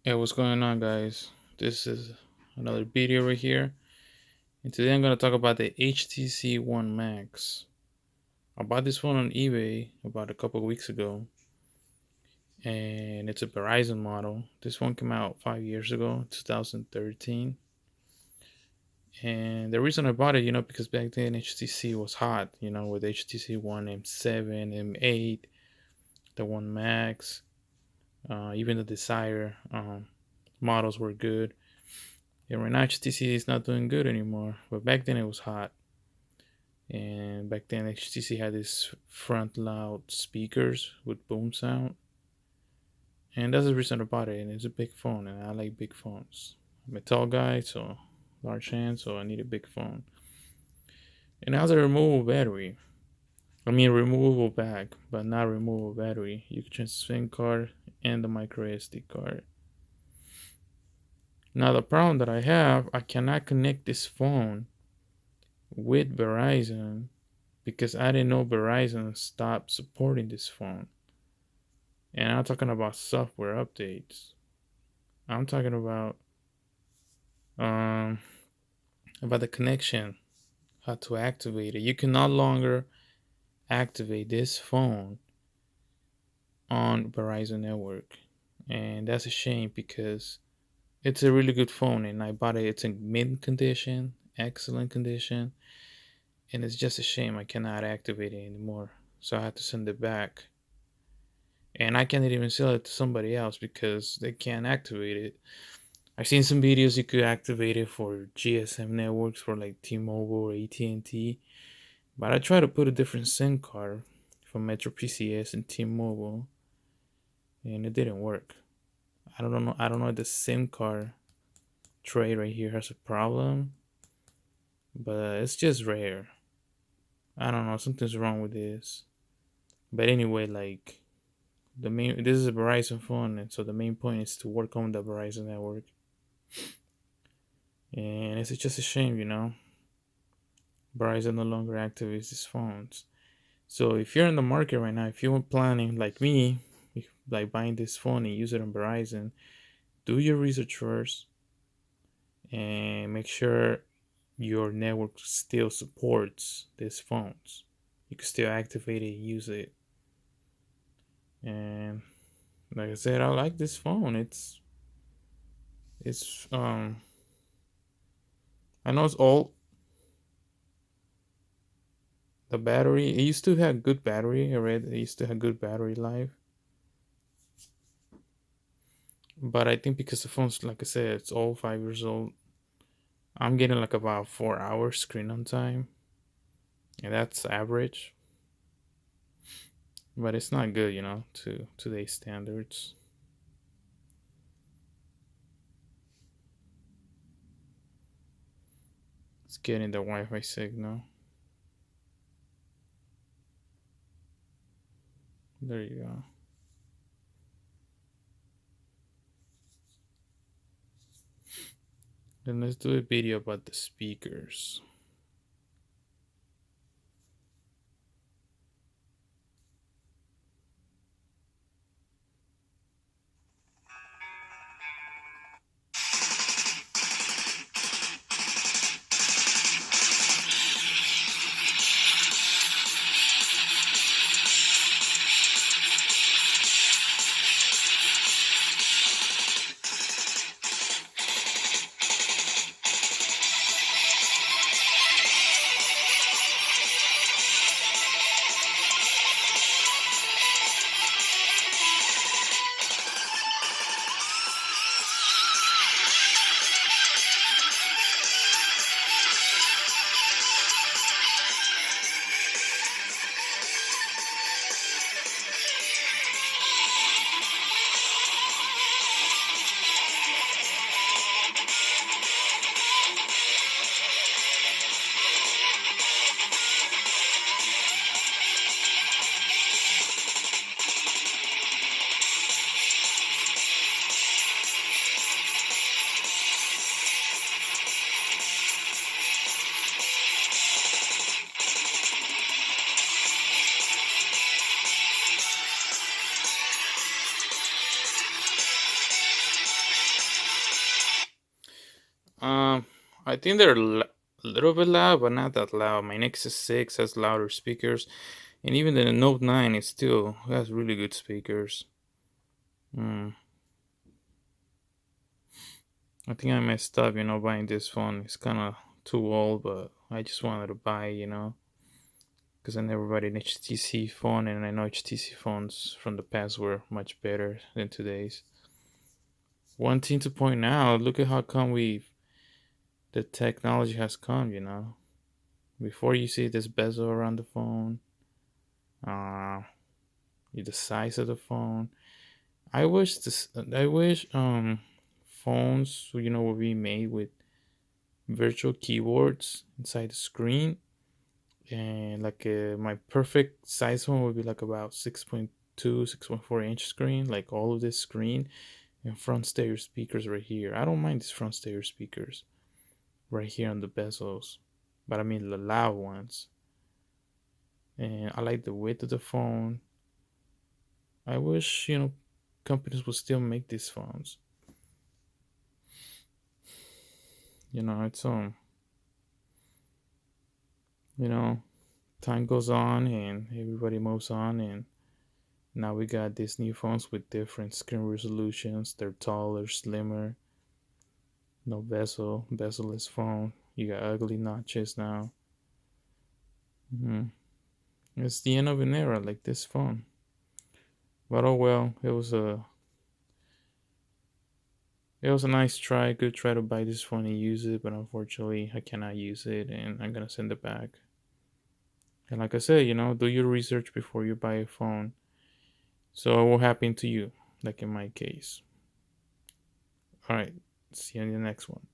Yeah, what's going on, guys? This is another video right here, and today I'm gonna talk about the HTC One Max. I bought this phone on eBay about a couple of weeks ago, and it's a Verizon model. This one came out 5 years ago, 2013. And the reason I bought it, because back then HTC was hot, with HTC One M7, M8, the One Max, even the Desire models were good. Yeah, right now HTC is not doing good anymore, but back then it was hot. And back then HTC had these front loud speakers with boom sound, and that's the reason I bought it. And it's a big phone, and I like big phones. I'm a tall guy, so large hand, so I need a big phone. And it has a removable battery. I mean, removable back, but not removable battery. You can change the SIM card and the micro SD card. Now the problem that I have, I cannot connect this phone with Verizon because I didn't know Verizon stopped supporting this phone. And I'm talking about software updates. I'm talking um about the connection, how to activate it. You can no longer activate this phone on Verizon network. And that's a shame because it's a really good phone and I bought it. It's in mint condition, excellent condition, and it's just a shame I cannot activate it anymore. So I had to send it back. And I can't even sell it to somebody else because they can't activate it. I've seen some videos you could activate it for GSM networks for like T-Mobile or AT&T, but I tried to put a different SIM card from Metro PCS and T-Mobile, and it didn't work. I don't know. I don't know if the SIM card tray right here has a problem, but it's just rare. I don't know. Something's wrong with this. But anyway, like this is a Verizon phone, and so the main point is to work on the Verizon network. And it's just a shame. Verizon no longer activates these phones. So if you're in the market right now, if you're planning like me, like buying this phone and use it on Verizon, do your research first and make sure your network still supports these phones. You can still activate it, use it. And like I said, I like this phone. It's I know it's old. The battery, it used to have good battery. I read it used to have good battery life. But I think because the phone's, like I said, it's all 5 years old, I'm getting like about 4 hours screen on time, and that's average. But it's not good, to today's standards. It's getting the Wi-Fi signal. There you go. Then let's do a video about the speakers. Um, I think they're a little bit loud, but not that loud. My Nexus 6 has louder speakers, and even the Note 9 is still has really good speakers. Mm. I think I messed up, buying this phone. It's kind of too old, but I just wanted to buy, because I never bought an HTC phone, and I know HTC phones from the past were much better than today's. One thing to point out: look at how come the technology has come. Before you see this bezel around the phone, uh, the size of the phone. I wish phones would be made with virtual keyboards inside the screen, and like my perfect size phone would be like about 6.2, 6.4 inch screen, like all of this screen and front stereo speakers right here. I don't mind these front stereo speakers right here on the bezels, but I mean the loud ones. And I like the width of the phone. I wish companies would still make these phones. It's you know time goes on and everybody moves on, and now we got these new phones with different screen resolutions. They're taller, slimmer, no bezel-less phone. You got ugly notches now. hmm It's the end of an era like this phone. But oh well, it was a nice try, good try to buy this phone and use it, but unfortunately I cannot use it and I'm gonna send it back. And like I said, do your research before you buy a phone. So it will happen to you, like in my case. All right, see you in the next one.